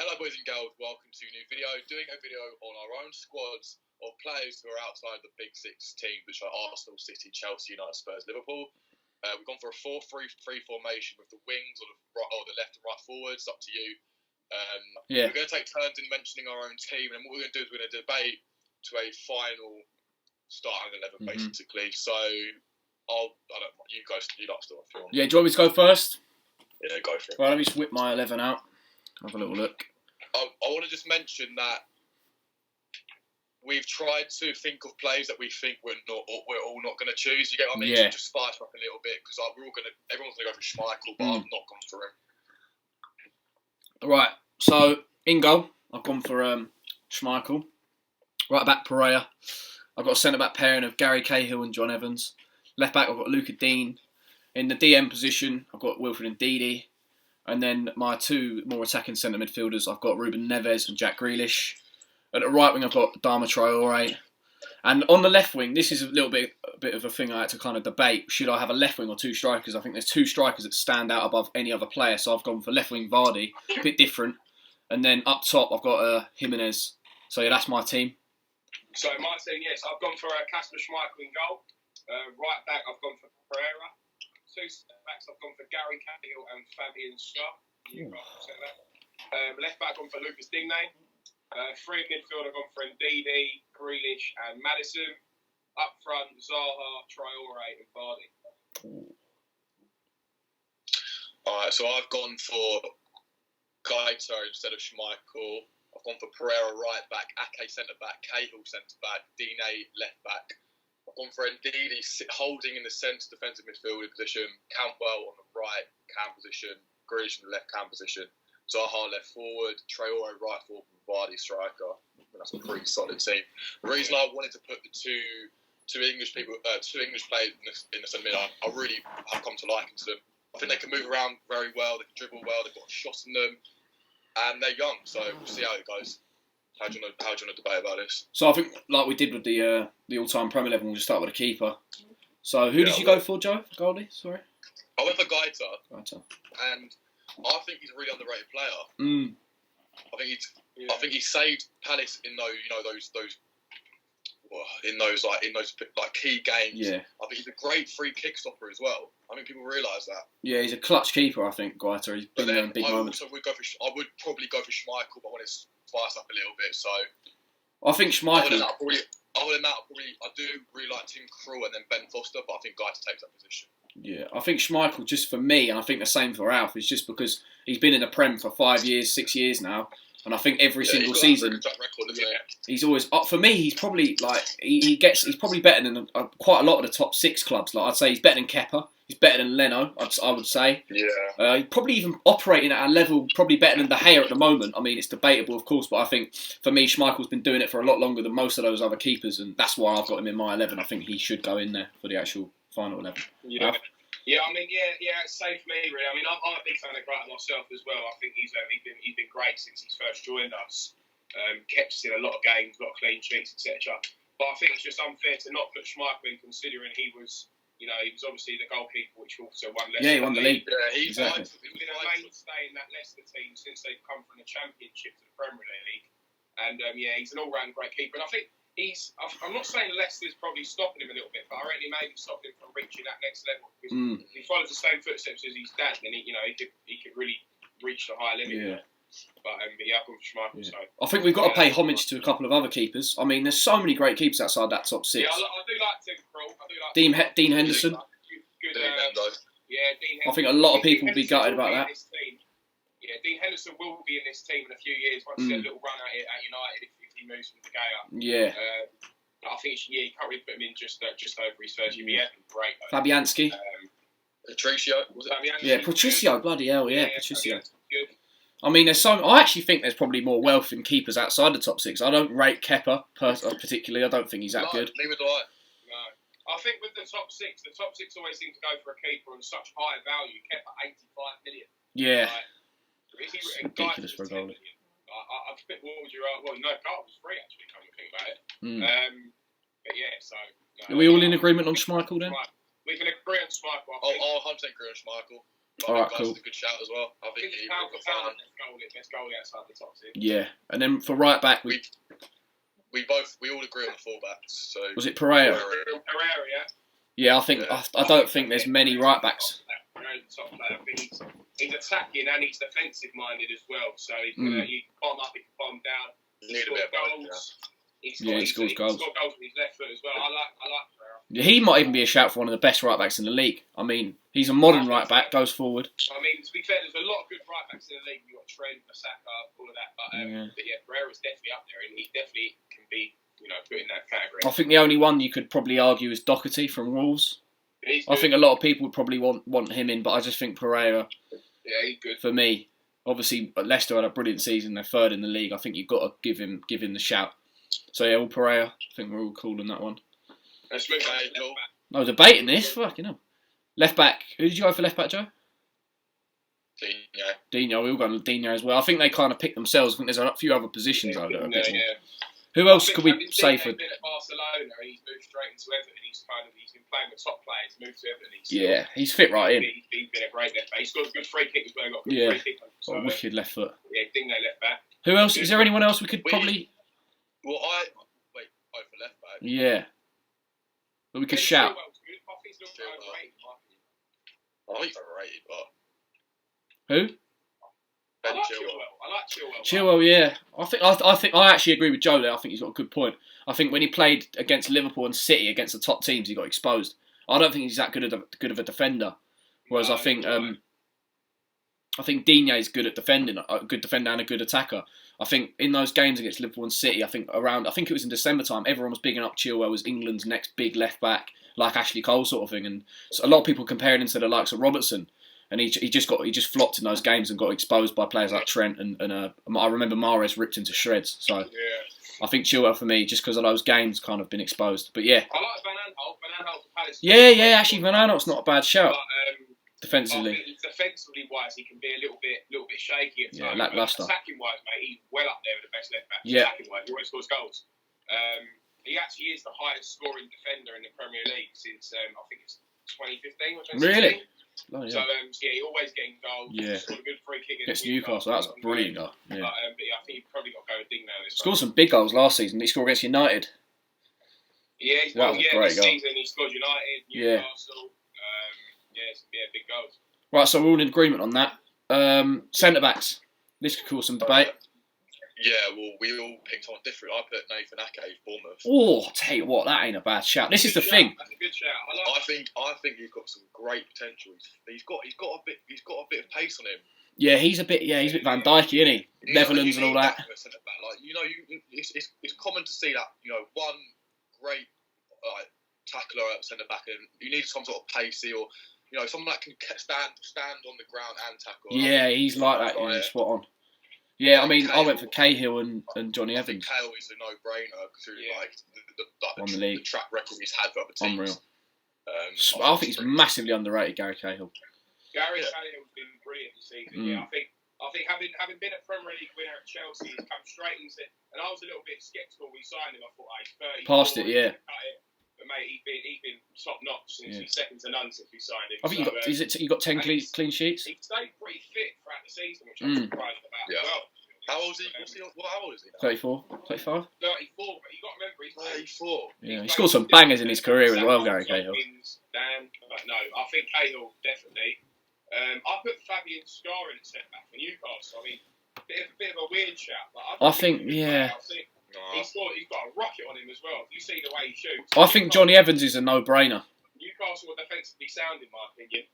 Hello boys and girls, welcome to a new video. Doing a video on our own squads of players who are outside the Big Six teams, which are Arsenal, City, Chelsea, United, Spurs, Liverpool. We've gone for a 4-3-3 formation with the wings or the left and right forwards, up to you. We're going to take turns in mentioning our own team, and what we're going to do is we're going to debate to a final starting 11, basically. So, you guys, you like to start. Yeah, do you want me to go first? Yeah, go for it. Right, let me just whip my 11 out. Have a little look. I want to just mention that we've tried to think of players that we think we're all not going to choose. You get what I mean? Yeah. To just spice up a little bit because everyone's going to go for Schmeichel, but I've not gone for him. Right, so in goal, I've gone for Schmeichel. Right back, Pereira. I've got a centre back pairing of Gary Cahill and John Evans. Left back, I've got Luca Dean. In the DM position, I've got Wilfred Ndidi. And then my two more attacking centre midfielders, I've got Ruben Neves and Jack Grealish. At the right wing, I've got Adama Traore. And on the left wing, this is a bit of a thing I had to kind of debate. Should I have a left wing or two strikers? I think there's two strikers that stand out above any other player. So I've gone for left wing Vardy, a bit different. And then up top, I've got Jimenez. So yeah, that's my team. So my team, yes, I've gone for Kasper Schmeichel in goal. Right back, I've gone for Pereira. Two backs, I've gone for Gary Cahill and Fabian Schär. Left back, I've gone for Lucas Digne. Three midfield, I've gone for Ndidi, Grealish and Maddison. Up front, Zaha, Traore and Vardy. Alright, so I've gone for Gaito instead of Schmeichel. I've gone for Pereira right back, Ake centre back, Cahill centre back, Digne left back. I've gone for Ndidi holding in the centre defensive midfield position, Cantwell on the right cam position, Grealish in the left cam position, Zaha left forward, Traore right forward, and Vardy striker. That's a pretty solid team. The reason I wanted to put the two English players in the centre mid, I really have come to liken to them. I think they can move around very well, they can dribble well, they've got a shot in them, and they're young, so we'll see how it goes. How do you want to debate about this? So I think, like we did with the all-time Premier 11, we'll just start with a keeper. So who did you go for, Joe? Goldie, sorry. I went for Gaito. And I think he's a really underrated player. I think he saved Palace in those key games. Yeah. I think he's a great free kick stopper as well. I think people realise that. Yeah, he's a clutch keeper. I think Gaito. He's been there in big moments. I would probably go for Schmeichel, but I want to spice up a little bit. So I think Schmeichel. Other than that, I do really like Tim Krul and then Ben Foster, but I think Gaito takes that position. Yeah, I think Schmeichel, just for me, and I think the same for Alf, is just because he's been in the Prem for 5 years, 6 years now. And I think every single season, he's always up. For me, he's probably he's probably better than quite a lot of the top 6 clubs. Like I'd say, he's better than Kepa. He's better than Leno. I would say. Yeah. He's probably even operating at a level probably better than De Gea at the moment. I mean, it's debatable, of course, but I think for me, Schmeichel's been doing it for a lot longer than most of those other keepers, and that's why I've got him in my 11. I think he should go in there for the actual final 11. Yeah. Yeah, I mean, it's safe for me, really. I mean, I'm a big fan of Gaito myself as well. I think he's been great since he's first joined us. Kept us in a lot of games, a lot of clean sheets, etc. But I think it's just unfair to not put Schmeichel in, considering he was obviously the goalkeeper, which also won Leicester. Yeah, he won the league. Yeah, he's been a mainstay in that Leicester team since they've come from the Championship to the Premier League. And he's an all-round great keeper. And I think I'm not saying Leicester's probably stopping him a little bit, but I reckon he maybe stopping him from reaching that next level. Because if he follows the same footsteps as his dad, then he could really reach the high limit. Yeah. But I've gone for Schmeichel. Yeah. So I think we've got to pay homage to a couple of other keepers. I mean, there's so many great keepers outside that top 6. Yeah, I do like Tim Krul. Dean Henderson. Good, Dean Henderson. I think a lot of people will be gutted about that. Yeah, Dean Henderson will be in this team in a few years once he gets a little run at United if he moves from De Gea. Yeah. I think you can't really put him in just over his first year. Yeah, great. Fabianski. Patricio. Was it Fabianski? Yeah, Patricio. Bloody hell, yeah, Patricio. Good. I mean, I actually think there's probably more wealth in keepers outside the top 6. I don't rate Kepa particularly. I don't think he's that good. Neither do I. No. I think with the top 6 always seem to go for a keeper on such high value. Kepa 85 million. Yeah. It's ridiculous for a goal. I think what would you well, no, Carl was free actually. Come to think about it. But yeah, so. Are we all in agreement on Schmeichel then? We can agree on Schmeichel. I'll 100% agree on Schmeichel. But All I right, think cool. Guy's a good shout as well. I I think think he it's pound will for pound, find. best goalie outside the top two. Yeah, and then for right back, We all agree on the fullbacks. So was it Pereira? Herrera, yeah. Yeah, I think I don't think there's many right backs. He's the top player. I think he's attacking and he's defensive minded as well. So he's gonna he can bomb up, he can bomb down. You need a bit of both, Goals. He scores goals. He's got goals with his left foot as well. I like Pereira. Yeah, he might even be a shout for one of the best right backs in the league. I mean, he's a modern right back, goes forward. I mean, to be fair, there's a lot of good right backs in the league. You've got Trent, Masaka, all of that. But yeah, Pereira's definitely up there, and he definitely can be, put in that category. I think the only one you could probably argue is Doherty from Wolves. I think a lot of people would probably want him in, but I just think Pereira. Yeah, he's good. For me, obviously, Leicester had a brilliant season. They're third in the league. I think you've got to give him the shout. So yeah, all Pereira. I think we're all cool on that one. Let's move on to left back. No debating this. Fucking hell. Left back. Who did you go for left back, Joe? Dino. We all got Dino as well. I think they kind of picked themselves. I think there's a few other positions over there. Who else could we say for? He's been at Barcelona and he's moved straight into Everton. He's been playing with top players. Moved to Everton. He's fit right in. He's been a great left back. He's got a good free kick as well. Got a good free kick. Got a wicked left foot. Yeah, Dino left back. Who else? Is there anyone else we could probably? Well, for left back. Yeah. But we could shout. I think he's overrated. I think he's overrated, but. Who? I like Chilwell. Chilwell, yeah. I think I actually agree with Joe there. I think he's got a good point. I think when he played against Liverpool and City, against the top teams, he got exposed. I don't think he's that good of a defender. Whereas I think Digne is good at defending, a good defender and a good attacker. I think in those games against Liverpool and City, I think it was in December time, everyone was bigging up Chilwell as England's next big left back, like Ashley Cole sort of thing. And so a lot of people comparing him to the likes of Robertson. And he just flopped in those games and got exposed by players like Trent and I remember Mahrez ripped him to shreds. So I think Chilwell for me, just because of those games, kind of been exposed. But yeah. I like Van Aanholt. Van Aanholt's a Palace. Yeah. Actually, Van Aanholt's not a bad shout. But, defensively. Defensively wise, he can be a little bit shaky at times. Yeah, lacklustre. Attacking wise, mate, he's well up there with the best left back. Yeah. Attacking wise, he always scores goals. He actually is the highest scoring defender in the Premier League since I think it's 2015 or 2016. Really? Oh, So he always getting goals. Yeah. Scored a good free kick against Newcastle. That was a brilliant goal. Yeah. But I think you've probably got to go with Ding now. Scored some big goals last season. He scored against United. Yeah, that was a great this goal. season he scored United, Newcastle. Big goals. Right, so we're all in agreement on that. Centre backs. This could cause some debate. Yeah, well, we all picked someone different. I put Nathan Ake, Bournemouth. Oh, I'll tell you what, that ain't a bad shout. This is the thing. That's a good shout. I think he's got some great potential. He's got a bit of pace on him. Yeah, he's a bit Van Dijk, isn't he? Netherlands and all that. It's common to see that one great tackler at centre back, and you need some sort of pacey or someone that can stand on the ground and tackle. Yeah, he's like that. Yeah, spot on. Yeah, I mean, I went for Cahill and Johnny Evans. I think Cahill is a no-brainer considering the track record he's had for other teams. Unreal. I think he's massively underrated, Gary Cahill. Gary Cahill's been brilliant this season. Yeah, I think having been a Premier League winner at Chelsea, he's come straight into it. And I was a little bit sceptical when we signed him. I thought, he's 30. Past it, yeah. But mate, he's been top notch since he's second to none since we signed him. I think you got 10 clean sheets. He stayed pretty fit throughout the season, which I'm surprised about as well. How old is he? How old is he now? 34, 35? 34, but you got to remember he's 34. Yeah, he scored some bangers in his career as well, Gary Cahill. No, I think Cahill definitely. I put Fabian Scar in at centre back for Newcastle. I mean, bit of a weird shout, but I think he's got a rocket on him as well. If you see the way he shoots. I think Johnny Evans is a no-brainer. Newcastle are defensively sound, in my opinion.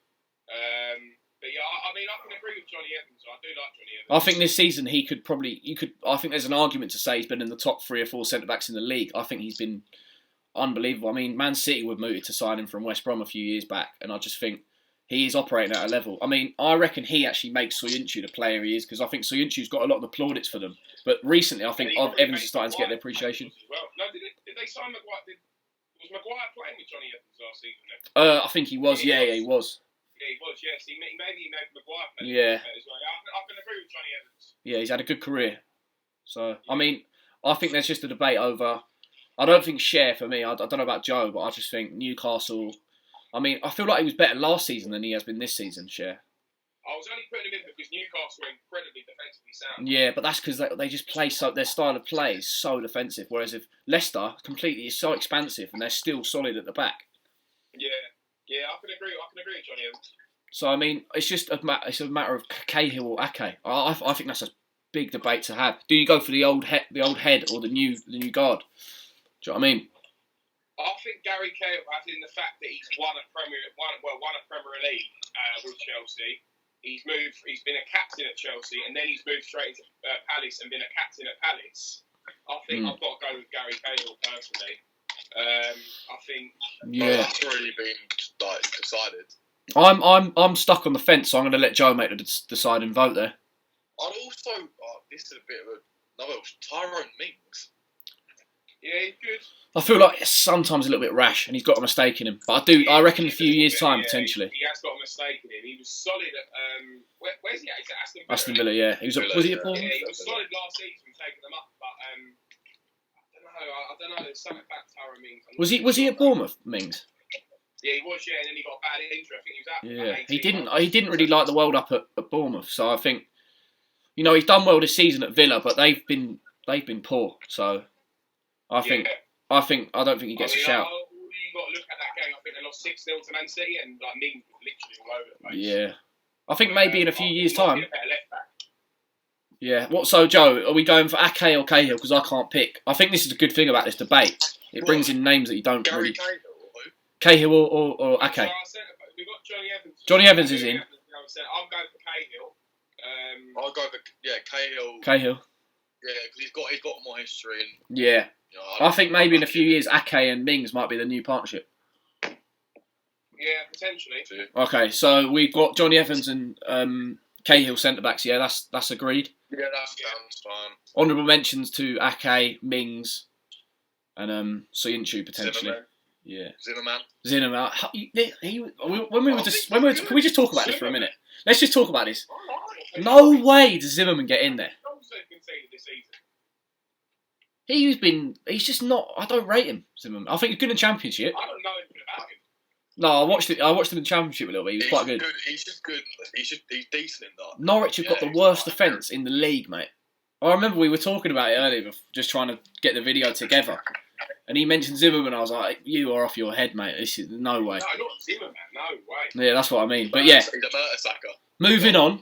But yeah, I mean, I can agree with Johnny Evans. I do like Johnny Evans. I think this season I think there's an argument to say he's been in the top 3 or 4 centre-backs in the league. I think he's been unbelievable. I mean, Man City were mooted to sign him from West Brom a few years back, and I just think he is operating at a level. I mean, I reckon he actually makes Soyuncu the player he is, because I think Soyuncu's got a lot of the plaudits for them. But recently, I think Evans is starting to get the appreciation. Well. No, did they sign Maguire? Was Maguire playing with Johnny Evans last season then? I think he was. Yeah, he was. Yeah, he was. Yes, maybe he made Maguire play. Yeah. As well. I can agree with Johnny Evans. Yeah, he's had a good career. So I mean, I think there's just a debate over. I don't think Share for me. I don't know about Joe, but I just think Newcastle. I mean, I feel like he was better last season than he has been this season, Share. I was only putting him in because Newcastle are incredibly defensively sound. Yeah, but that's because they just play so their style of play is so defensive. Whereas if Leicester completely is so expansive and they're still solid at the back. Yeah, I can agree, Johnny. So I mean, it's a matter of Cahill or Ake. I think that's a big debate to have. Do you go for the old head or the new guard? Do you know what I mean? I think Gary Cahill, as in the fact that he's won a Premier League with Chelsea. He's been a captain at Chelsea, and then he's moved straight into Palace and been a captain at Palace. I think I've got to go with Gary Cahill personally. I think that's already been decided. I'm stuck on the fence, so I'm going to let Joe make the deciding vote there. I'd also this is a bit of another Tyrone Mings. Yeah, he's good. I feel like it's sometimes a little bit rash, and he's got a mistake in him. But I reckon in a few years' time, potentially. He has got a mistake in him. He was solid at where's he at? He's at Aston Villa. Aston Villa, yeah. Was he at Bournemouth? Yeah, he was solid last season, taking them up. But I don't know. There's something about Tyrone Mings. Was he at Bournemouth, Mings? Yeah, he was. Yeah, and then he got a bad injury. I think he was out. Yeah, he didn't really like the world up at Bournemouth. So I think, he's done well this season at Villa, but they've been poor. So I don't think he gets a shout. You got to look at that game. I think they lost 6-0 to Man City, and Mings was literally all over the place. Yeah, I think maybe in a few years' time. Yeah. So Joe, are we going for Ake or Cahill? Because I can't pick. I think this is a good thing about this debate. It brings in names that you don't really. Cahill or Ake. So we've got Johnny Evans. Johnny Evans is in. I'm going for Cahill. I'll go for Cahill. Cahill. Yeah, because he's got more history. And, yeah. I think maybe in a few years, Ake and Mings might be the new partnership. Yeah, potentially. Okay, so we've got Johnny Evans and Cahill centre backs. Yeah, that's agreed. Yeah, that sounds fine. Honourable mentions to Ake, Mings, and Soyuncu potentially. Zimmerman. Can we just talk about this for a minute? Let's just talk about this. No way does Zimmerman get in there. He's just not. I don't rate him, Zimmerman. I think he's good in the Championship. I don't know anything about him. No, I watched him in the Championship a little bit. He was quite good. He's just good. He's decent in that. Norwich have got the worst defence in the league, mate. I remember we were talking about it earlier, just trying to get the video together. And he mentioned Zimmerman. I was like, you are off your head, mate. This is no way. No, not Zimmerman. No way. Yeah, that's what I mean. But yeah, he's a Mertesacker. Moving on.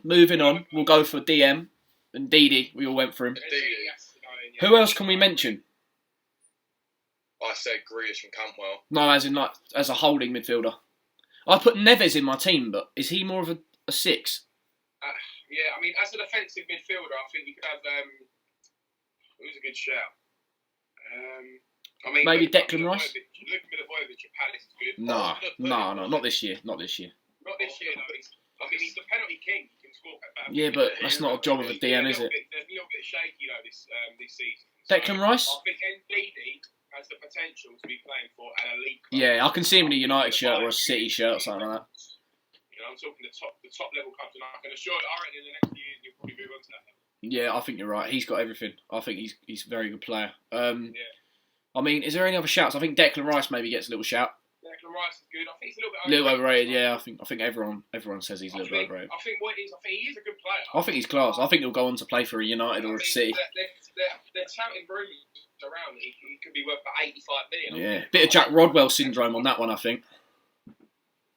We'll go for DM and Didi. We all went for him. Who else can we mention? I said Grealish and Cantwell. No, as a holding midfielder. I put Neves in my team, but is he more of a 6? Yeah, I mean, as a defensive midfielder, I think you could have. Who's a good shout? Maybe Declan Rice. Milivojevic at Palace is good. No, not this year. Not this year. Not this year, though. He's the penalty king. He can score. Yeah, but that's not a job of a DM, is it? There's a little bit shaky though this season. Declan Rice. I think Ndidi has the potential to be playing for an elite club. Yeah, I can see him in a United shirt or a City shirt or something like that. I'm talking the top level clubs, and I can assure you, I reckon in the next few years you'll probably move on to that level. Yeah, I think you're right. He's got everything. I think he's a very good player. I mean, is there any other shouts? I think Declan Rice maybe gets a little shout. Declan Rice is good. I think he's a little bit overrated. Yeah, I think everyone says he's a little bit overrated. I think he is a good player. I think he's class. I think he'll go on to play for a United or a City. They're touting rumours around that he could be worth about 85 million. Yeah, bit of Jack Rodwell syndrome on that one, I think.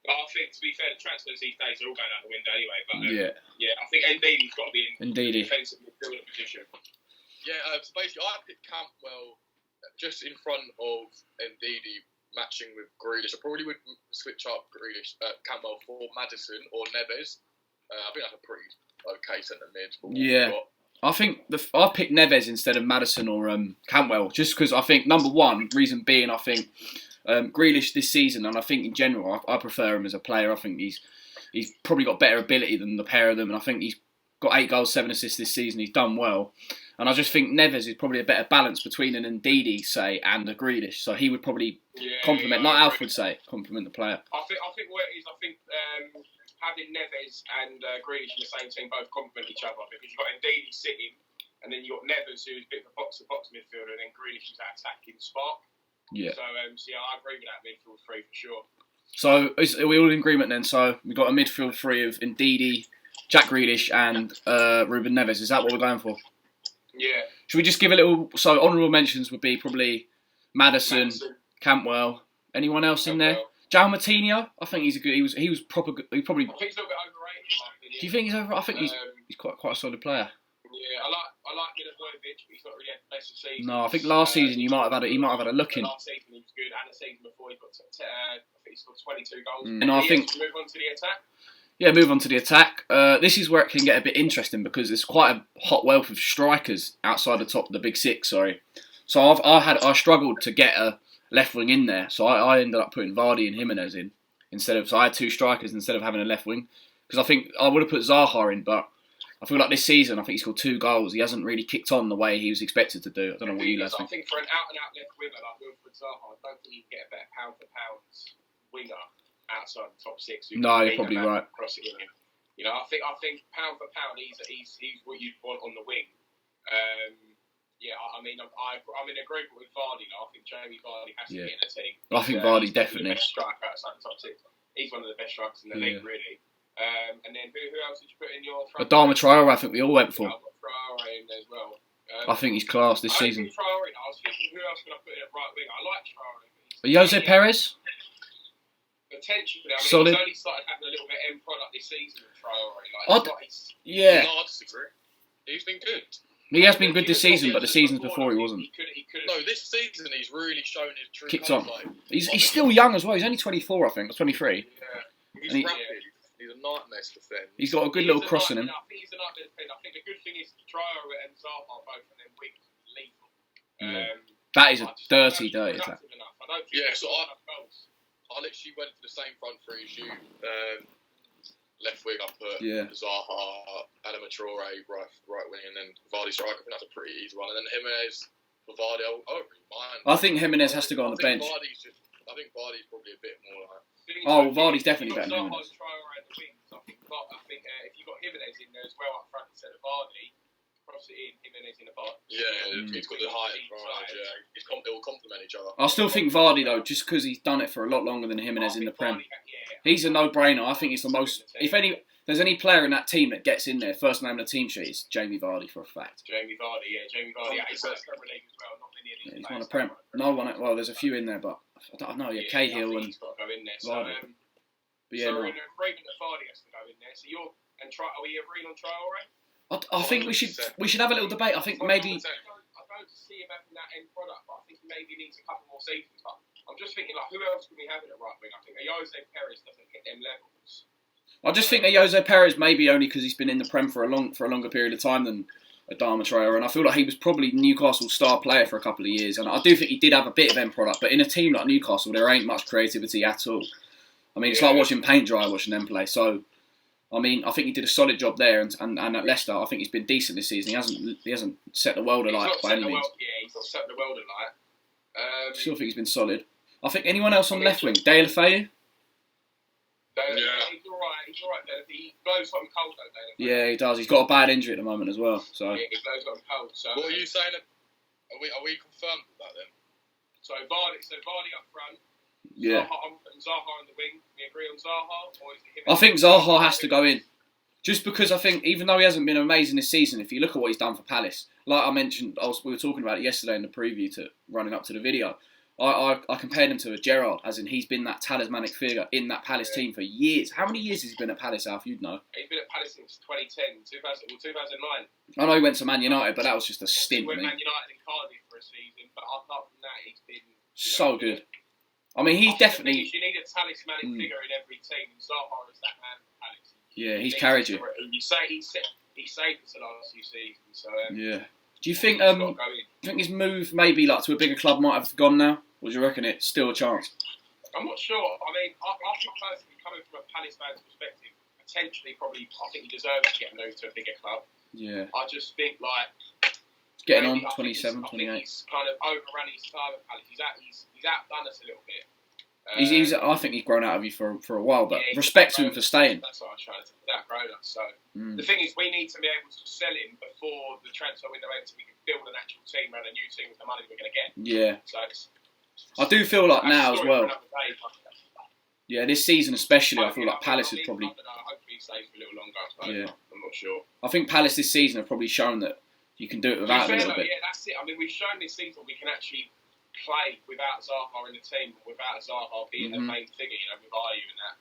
I think, to be fair, the transfers these days are all going out the window anyway. But I think Ndidi's got to be in defensive midfielder position. Yeah, so basically, I picked Campbell just in front of Ndidi, matching with Grealish. I probably would switch up Campbell for Maddison or Neves. I think that's a pretty okay centre mid. Yeah. I think I picked Neves instead of Maddison or Cantwell, just because I think, number one, reason being, I think Grealish this season, and I think in general, I prefer him as a player. I think he's probably got better ability than the pair of them, and I think he's got 8 goals, 7 assists this season. He's done well. And I just think Neves is probably a better balance between an Ndidi, say, and a Grealish. So he would probably complement, like Alf would say, complement the player. I think what it is, having Neves and Grealish in the same team both complement each other, because you've got Ndidi sitting, and then you've got Neves, who's a bit of a box-to-box midfielder, and then Grealish is that attacking spark. Yeah. So, I agree with that midfield 3 for sure. So are we all in agreement then? So we've got a midfield 3 of Ndidi, Jack Grealish and Ruben Neves. Is that what we're going for? Yeah. Should we just give a little... So honourable mentions would be probably Maddison, Cantwell. Anyone else in there? João Moutinho. I think he's a good... He was proper good. He probably... I think he's a little bit overrated in my opinion. Do you think he's over? I think he's quite a solid player. Yeah, I like Milivojevic, but he's not really had the best of seasons. No, I think last season he might have had a look in. Last season he was good, and the season before he got I think he scored 22 goals. And I think move on to the attack. Yeah, move on to the attack. This is where it can get a bit interesting because there's quite a hot wealth of strikers outside the big six. Sorry, so I struggled to get a left wing in there, so I ended up putting Vardy and Jimenez in instead of. So I had two strikers instead of having a left wing because I think I would have put Zaha in, but I feel like this season I think he scored 2 goals. He hasn't really kicked on the way he was expected to do. I don't know what you guys think. I think for an out and out left winger like Wilfried Zaha, I don't think you can get a better pound for pound winger outside the top 6. No, you're probably right. You know, I think pound for pound, he's what you'd want on the wing. Yeah, I mean, I'm in agreement with Vardy now. I think Jamie Vardy has to be in the team. I think Vardy definitely. The best striker outside the top 6. He's one of the best strikers in the league, really. And then who else did you put in your front? Adama Traore, I think we all went for. I've got Traore in there as well. I think he's class this season. Traore, I was thinking, who else can I put in at right wing? I like Traore. Jose Perez? Potentially. I mean, solid. He's only started having a little bit of end product this season with Traore. Yeah. No, I disagree. He's been good. He has been good this season, but the seasons before he wasn't. No, this season he's really shown his true Kicked colours. on. He's still young as well. He's only 24, I think, or 23. Yeah. He's And rapid. He's a nightmare to defend. He's got a good little cross in him. I think he's a nightmare to defend. I think the good thing is Traore and Zaha both of them wings lethal. That is a dirty attack. Yeah, so I literally went for the same front three as you. Left wing, I put Zaha, Adama Traore, right wing, and then Vardy striker. I think that's a pretty easy one. And then Jimenez for Vardy. I don't really mind. I think Jimenez has to go on the bench. I think Vardy's probably a bit more like. Vardy's definitely better than Jimenez. I think if you got Jimenez in there as well up front instead of Vardy, cross it in, Jimenez in the box. Yeah, he's got the height advantage. Yeah, they will complement each other. I still think Vardy though, just because he's done it for a lot longer than Jimenez in the Prem. He's a no-brainer. I think he's the most. If there's any player in that team that gets in there, first name on the team sheet is Jamie Vardy for a fact. Jamie Vardy. Yeah, he's won the Premier League as well. Not many of these. He's won a Prem. No one. Well, there's a few in there, but I don't know. Yeah, Cahill and. He's got to go in there. Vardy. But yeah, so we're in agreement that Vardy has to go in there. So are we agreeing on Traore? I think we should have a little debate. I think maybe. I don't see him having that end product, but I think he maybe needs a couple more seasons. But I'm just thinking, like, who else can we have in the right wing? I think Jose Perez doesn't hit them levels. I just think that Jose Perez maybe only because he's been in the Prem for a longer period of time than Adama Traore, and I feel like he was probably Newcastle's star player for a couple of years, and I do think he did have a bit of end product, but in a team like Newcastle, there ain't much creativity at all. I mean, it's like watching paint dry, watching them play. So, I mean, I think he did a solid job there, and at Leicester, I think he's been decent this season. He hasn't set the world alight by any means. He's not set the world alight. I still think he's been solid. I think anyone else on the left wing, Dale Faye. He's alright. He blows hot and cold though, Dale. Yeah, he does. He's got a bad injury at the moment as well. So. Yeah, he blows hot and cold. So. What are you saying? Are we confirmed with that then? So Vardy up front. Yeah. Zaha on the wing. We agree on Zaha, or is it him? I think Zaha has to go in. Just because I think, even though he hasn't been amazing this season, if you look at what he's done for Palace, like I mentioned, we were talking about it yesterday in the preview to running up to the video. I compared him to a Gerrard, as in he's been that talismanic figure in that Palace team for years. How many years has he been at Palace, Alf? You'd know. He's been at Palace since 2010, 2009. I know he went to Man United, but that was just a stint. He went Man United in Cardiff for a season, but apart from that, he's been so good. I mean, he's definitely. You need a talismanic figure in every team, and Zaha is that man for Palace. Yeah, he's carried you. You say he saved us the last few seasons. So yeah. Do you think his move maybe like to a bigger club might have gone now? Or do you reckon it's still a chance? I'm not sure. I mean, I think personally, coming from a Palace fan's perspective, potentially, probably, I think he deserves to get moved to a bigger club. Yeah. I just think getting on 27, 28. He's kind of overrun his time at Palace. He's outdone us a little bit. I think he's grown out of you for a while, but respect to him for staying. That's what I was trying to say. That grown us. So the thing is, we need to be able to sell him before the transfer window ends, so we can build an actual team around a new team with the money we're going to get. Yeah. So I do feel like now as well. Yeah, this season especially, I feel like I Palace mean, is probably. I don't know, hopefully he stays for a little longer. But Yeah. I'm not sure. I think Palace this season have probably shown that you can do it without him a little bit. Yeah, that's it. I mean, we've shown this season we can actually play without Zaha in the team, without Zaha being the main figure, with Ayew and that.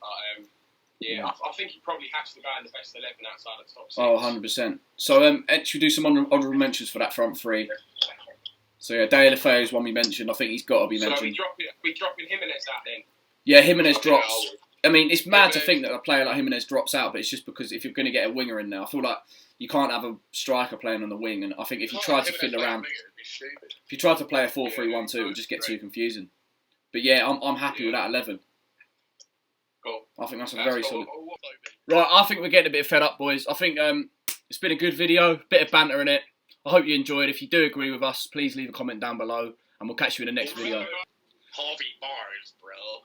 But I think he probably has to go in the best 11 outside the top 6. Oh, 100%. So, should we do some honourable mentions for that front three? So, yeah, De La Feu is one we mentioned. I think he's got to be mentioned. So, we dropping Jimenez out then? Yeah, Jimenez drops. I mean, it's mad to think that a player like Jimenez drops out, but it's just because if you're going to get a winger in there, I feel like you can't have a striker playing on the wing. And I think if you try to fiddle around, if you try to play a 4-3-1-2, it would just get too confusing. But yeah, I'm happy with that 11. Cool. I think that's a very solid. Right, I think we're getting a bit fed up, boys. I think it's been a good video, bit of banter in it. I hope you enjoyed. If you do agree with us, please leave a comment down below, and we'll catch you in the next video. Harvey Barnes, bro.